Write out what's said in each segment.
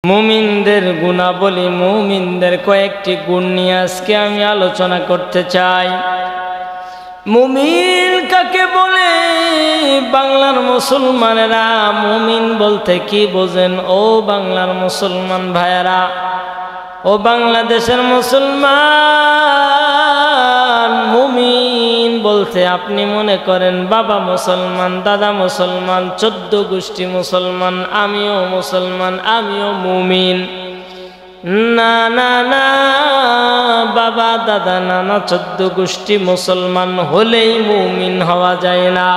মুমিনদের গুণাবলী, মুমিনদের কয়েকটি গুণ নিয়ে আজকে আমি আলোচনা করতে চাই। মুমিন কাকে বলে? বাংলার মুসলমানেরা মুমিন বলতে কি বোঝেন? ও বাংলার মুসলমান ভাইয়েরা, ও বাংলাদেশের মুসলমান, মুমিন বলতে আপনি মনে করেন বাবা মুসলমান, দাদা মুসলমান, 14 গোষ্ঠী মুসলমান, আমিও মুসলমান, আমিও মুমিন। না না না, বাবা দাদা নানা 14 গোষ্ঠী মুসলমান হলেই মুমিন হওয়া যায় না।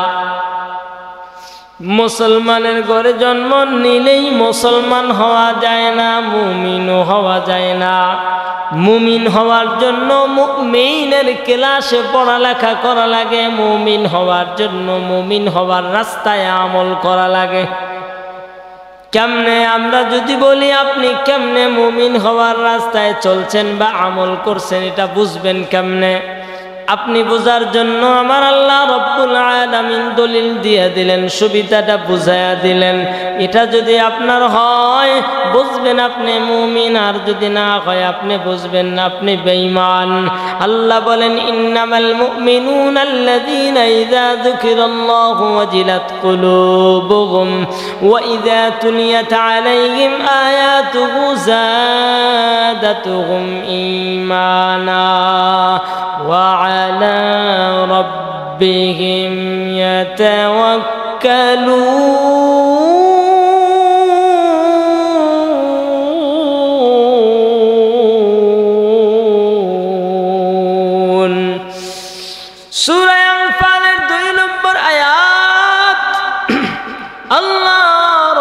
মুসলমানের ঘরে জন্ম নিলেই মুসলমান হওয়া যায় না, মুমিনও হওয়া যায় না। মুমিন হওয়ার জন্য মুমিনের ক্লাসে পড়ালেখা করা লাগে, মুমিন হওয়ার জন্য মুমিন হওয়ার রাস্তায় আমল করা লাগে। কেমনে? আমরা যদি বলি আপনি কেমনে মুমিন হওয়ার রাস্তায় চলছেন বা আমল করছেন, এটা বুঝবেন কেমনে? আপনি বোঝার জন্য আমার আল্লাহ রব্বুল আলামিন দলিল দিয়ে দিলেন, সুবিধাটা বুঝাইয়া দিলেন। এটা যদি আপনার হয় বুঝবেন আপনি মুমিন, আর যদি না হয় আপনি বুঝবেন আপনি বেঈমান। আল্লাহ বলেন, ইন্নামাল মুমিনুনা আল্লাযীনা ইযা যুকিরাল্লাহু ওয়াজিলাত কুলুবুহুম ওয়া ইযা তুলিয়াত আলাইহিম আয়াতুহু যাদাতুহুম ঈমানা ওয়া আলা রাব্বিহিম ইয়াতাওয়াক্কালুন। সূরা আনফালের 2 নম্বর আয়াত আল্লাহ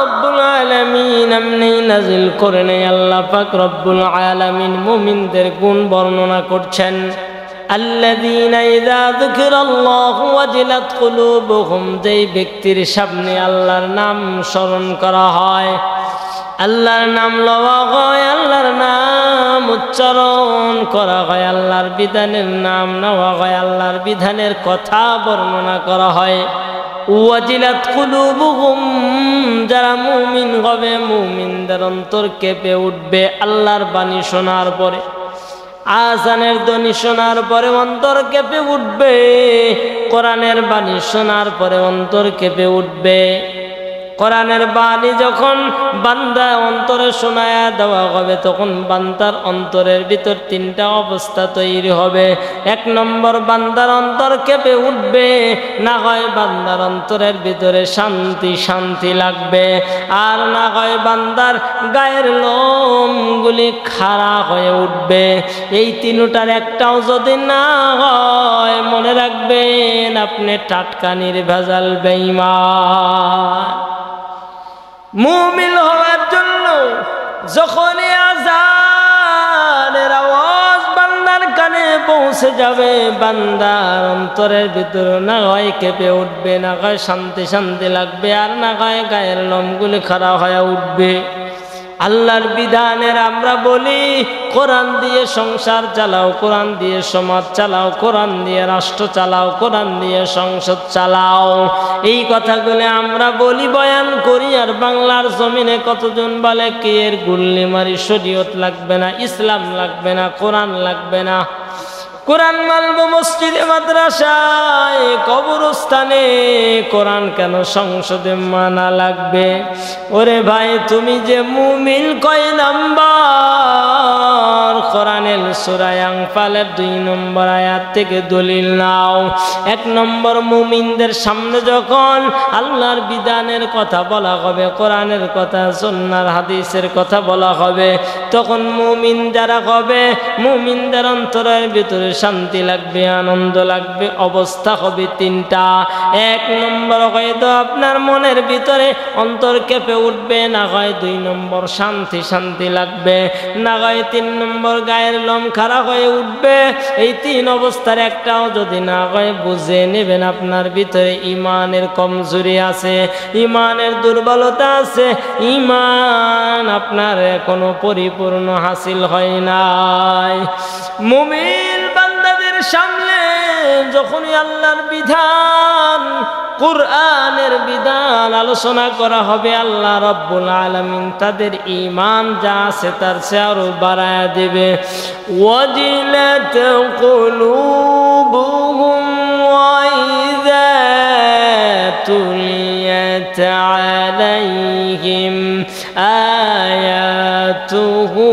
রব্বুল আলামিন এমনি নাযিল করেন। আল্লাহ পাক রব্বুল আলামিন মুমিনদের গুণ বর্ণনা করছেন। আল্লাযীনা ইযা যুকিরাল্লাহু ওয়াজিলাত কুলুবুহুম, যেই ব্যক্তির সামনে আল্লাহর নাম স্মরণ করা হয়, আল্লাহর নাম লওয়া হয়, আল্লাহর নাম উচ্চারণ করা হয়, আল্লাহর বিধানের নাম নেওয়া হয়, আল্লাহর বিধানের কথা বর্ণনা করা হয়। ওয়াজিলাত কুলুবুহুম, যারা মুমিন হবে মুমিনদের অন্তর কেঁপে উঠবে আল্লাহর বাণী শোনার পরে, আযানের ধ্বনি শোনার পরে অন্তর কেঁপে উঠবে, কোরআনের বাণী শোনার পরে অন্তর কেঁপে উঠবে। কোরআনের বাণী যখন বান্দা অন্তরে শোনায়া দেওয়া হবে তখন বান্দার অন্তরের ভিতর 3টা অবস্থা তৈরি হবে। 1 নম্বর, বান্দার অন্তর কেঁপে উঠবে, না হয় বান্দার অন্তরের ভিতরে শান্তি শান্তি লাগবে, আর না হয় বান্দার গায়ের লোমগুলি খাড়া হয়ে উঠবে। এই 3টার একটাও যদি না হয় মনে রাখবেন আপনি টাটকা নির্ভেজাল বেঈমান। মুমিন হওয়ার জন্য যখনই আযানের আওয়াজ বান্দার কানে পৌঁছে যাবে, বান্দার অন্তরের ভিতরে না হয় কেঁপে উঠবে, না হয় শান্তি শান্তি লাগবে, আর না হয় গায়ের লোমগুলি খাড়া হয়ে উঠবে। আল্লাহর বিধানের আমরা বলি কোরআন দিয়ে সংসার চালাও, কোরআন দিয়ে সমাজ চালাও, কোরআন দিয়ে রাষ্ট্র চালাও, কোরআন দিয়ে সংসদ চালাও। এই কথাগুলো আমরা বলি, বয়ান করি, আর বাংলার জমিনে কতজন বলে কে এর গুল্লি মারি, শরীয়ত লাগবে না, ইসলাম লাগবে না, কোরআন লাগবে না। কোরআন মানবো মসজিদে মাদ্রাসায় কবরস্থানে, কোরআন কেন সংসদে মানা লাগবে? ওরে ভাই, তুমি যে মুমিন কয় নাম্বার? কোরআনের সূরা আনফালের 2 নম্বর আয়াত থেকে দলিল নাও। 1 নম্বর, মুমিনদের সামনে যখন আল্লাহর বিধানের কথা বলা হবে, কোরআনের কথা, সুন্নাহর হাদিসের কথা বলা হবে, তখন মুমিন যারা হবে মুমিনদের অন্তরের ভিতরে শান্তি লাগবে, আনন্দ লাগবে। অবস্থা হবে 3টা। 1 নম্বর, হয়তো আপনার মনের ভিতরে অন্তর কেঁপে উঠবে, না হয় 2 নম্বর শান্তি শান্তি লাগবে, না হয় 3 নম্বর গায়ের লোম খাড়া হয়ে উঠবে। এই 3 অবস্থার একটাও যদি না হয় বুঝে নেবেন আপনার ভিতরে ঈমানের কমজোরি আছে, ঈমানের দুর্বলতা আছে, ঈমান আপনার এখনো পরিপূর্ণ হাসিল হয় নাই। মুমিন বান্দাদের সামনে যখনই আল্লাহর বিধান কুরআনের বিধান আলোচনা করা হবে, আল্লাহ রাব্বুল আলামিন তাদের ঈমান যা আছে তার চেয়ে আরো বাড়ায়া দেবে। ওয়াজিলাত কুলুবুহুম ওয়া ইযা তুলিয়াত আলাইহিম আয়াতুহু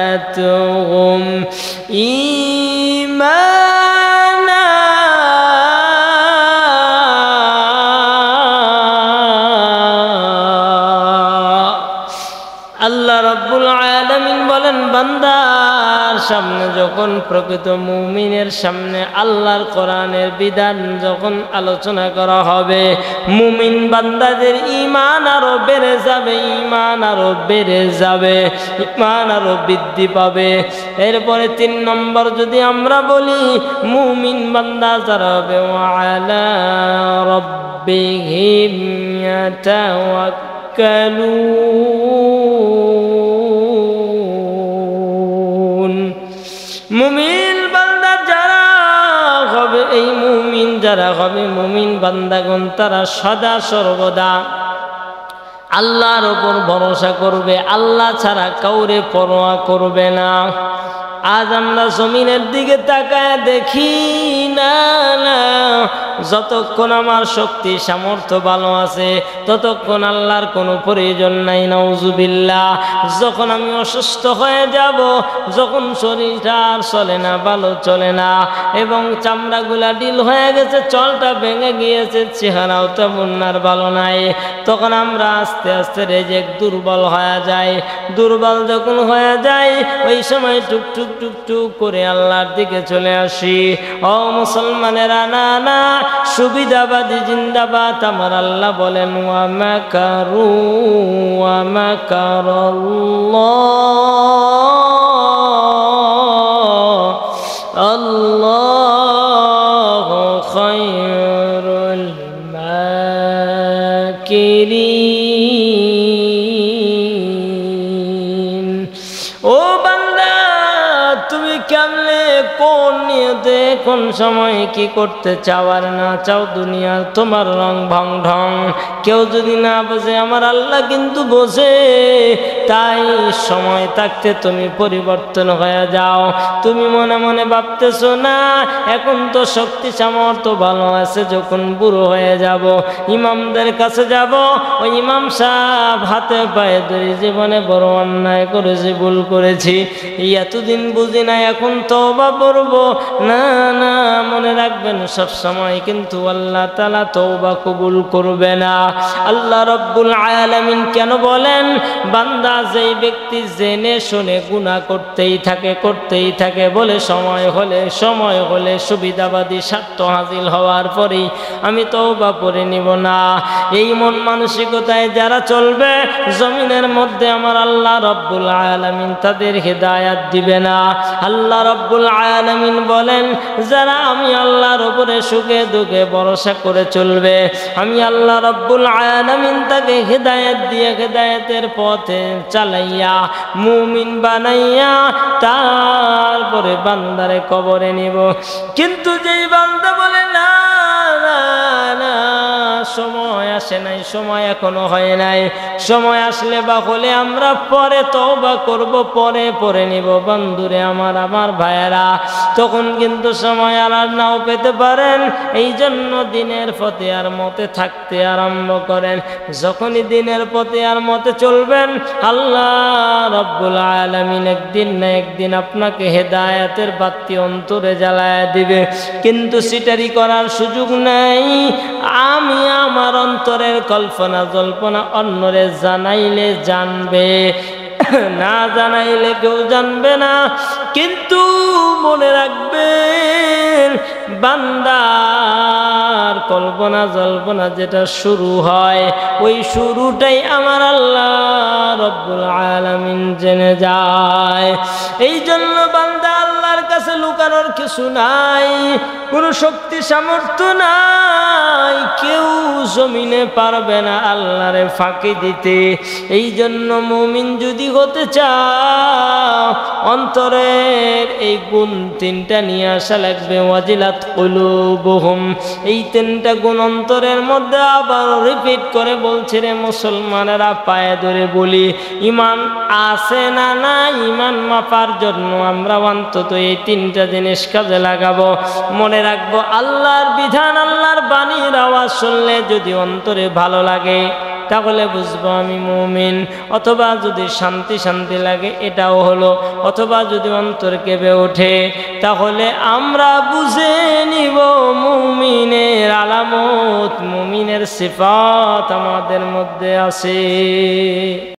জাদাতুহুম ঈমানা। আল্লাহ রাব্বুল আলামিন বলেন, বান্দার সামনে যখন প্রকৃত মুমিনের সামনে আল্লাহর কোরআনের বিধান যখন আলোচনা করা হবে, মুমিন বান্দাদের ঈমান আরো বেড়ে যাবে, ঈমান আরো বেড়ে যাবে, ঈমান আরো বৃদ্ধি পাবে। এরপরে 3 নম্বর যদি আমরা বলি, মুমিন বান্দা যারা হবে ওয়ালা রাব্বিহিম ইয়াতাওয়াক্কালুন। মুমিন বান্দা যারা হবে, এই মুমিন যারা হবে, মুমিন বান্দাগণ তারা সদা সর্বদা আল্লাহর উপর ভরসা করবে, আল্লাহ ছাড়া কাউরে পরোয়া করবে না। আজ আমরা জমিনের দিকে তাকায় দেখি না, যতক্ষণ আমার শক্তি সামর্থ্য ভালো আছে ততক্ষণ আল্লাহর কোনো প্রয়োজন নাই, নাউজুবিল্লাহ। যখন আমি অসুস্থ হয়ে যাব, যখন শরীরটা আর চলে না, ভালো চলে না, এবং চামড়াগুলা ঢিল হয়ে গেছে, চলটা ভেঙে গিয়েছে, চেহারাও তেমন আর ভালো নাই, তখন আমরা আস্তে আস্তে রেজেক দুর্বল হয়ে যায়। দুর্বল যখন হয়ে যায়, ওই সময় টুকটুক টুকটুক করে আল্লাহর দিকে চলে আসি। ও মুসলমানেরা, না না, সুবিধাবাদী জিন্দাবাদ। আমার আল্লাহ বলেন, ওয়া মাকারু ওয়া মাকারাল্লাহ আল্লাহু খায়রুল মাকিরিন। ও বান্দা, তুমি কেমনে কোন নিয়তে কোন সময় কি করতে চাও আর না চাও, দুনিয়া তোমার রং ভং ঢং কেউ যদি না বোঝে, আমার আল্লাহ কিন্তু বোঝে। তাই সময় থাকতে তুমি পরিবর্তন হয়ে যাও। তুমি মনে মনে ভাবতেছো না এখন তো শক্তি সামর্থ্য ভালো আছে, যখন বুড়ো হয়ে যাব, ইমামদের কাছে যাব, ওই ইমাম সাহেব হাতে পায়ে ধরে জীবনে বড় অন্যায় করেছি, ভুল করেছি, এতদিন বুঝি না, এখন তওবা করব। না না, মনে রাখবেন সব সময় কিন্তু আল্লাহ তাআলা তওবা কবুল করবে না। আল্লাহ রাব্বুল আলামিন কেন বলেন, বান্দা যেই ব্যক্তি জেনে শুনে গুনাহ করতেই থাকে বলে সময় হলে সুবিধাবাদী স্বার্থ হাসিল হওয়ার পরেই আমি তওবা করে নিব না, এই মন মানসিকতায় যারা চলবে, জমিনের মধ্যে আমার আল্লাহ রাব্বুল আলামিন তাদের হিদায়াত দিবে না। আল্লাহ রাব্বুল আলামিন বলেন, যারা আমি আল্লাহর উপরে সুখে দুঃখে ভরসা করে চলবে, আমি আল্লাহ রাব্বুল আলামিন তাকে হিদায়াত দিয়ে হিদায়াতের পথে চালাইয়া মুমিন বানাইয়া তারপরে বান্দারে কবরে নিব। কিন্তু যেই বান্দা বলে না না না, সময় আসে নাই, সময় এখনো হয় নাই, সময় আসলে বা হলে আমরা পরে তওবা করব, পরে নিব। বন্ধুরে আমার ভাইয়েরা, তখন কিন্তু সময় আর নাও পেতে পারেন। এই জন্য দিনের পথে আর মতে থাকতে আরম্ভ করেন। যখনই দিনের পথে আর মতে চলবেন, আল্লাহ রাব্বুল আলামিন একদিন না একদিন আপনাকে হেদায়েতের বাতি অন্তরে জ্বালায়া দিবে। কিন্তু সিটারি করার সুযোগ নাই। আমি আমার অন্তরের কল্পনা জল্পনা অন্যরে জানাইলে জানবে, না জানাইলে কেউ জানবে না। কিন্তু মনে রাখবেন, বান্দার কল্পনা জল্পনা যেটা শুরু হয়, ওই শুরুটাই আমার আল্লাহ রাব্বুল আলামিন জেনে যায়। এই জন্য বান্দা আল্লাহর কাছে লুকানো করার কিছু নাই, কোনো শক্তি সামর্থ্য নাই, কেউ জমিনে পারবে না আল্লাহরে ফাঁকি দিতে। এই জন্য মুমিন যদি হতে চাও অন্তরের এই গুণ তিনটা নিয়ে আসা লাগবে। ওয়াজিলাত কুলুবুহুম, এই তিনটা গুণ অন্তরের মধ্যে আবার রিপিট করে বলছে রে মুসলমানেরা, পায়ে ধরে বলি, ঈমান আছে না না? ঈমান মাপার জন্য আমরা অন্তত এই তিনটা জিনিস কাজে লাগাবো। মনে রাখবো, আল্লাহর বিধান, আল্লাহর বাণীর আওয়াজ শুনলে যদি অন্তরে ভালো লাগে তাহলে বুঝবো আমি মুমিন, অথবা যদি শান্তি শান্তি লাগে এটাও হলো, অথবা যদি অন্তর কেঁপে ওঠে তাহলে আমরা বুঝে নিব মুমিনের আলামত, মুমিনের সিফাত আমাদের মধ্যে আছে।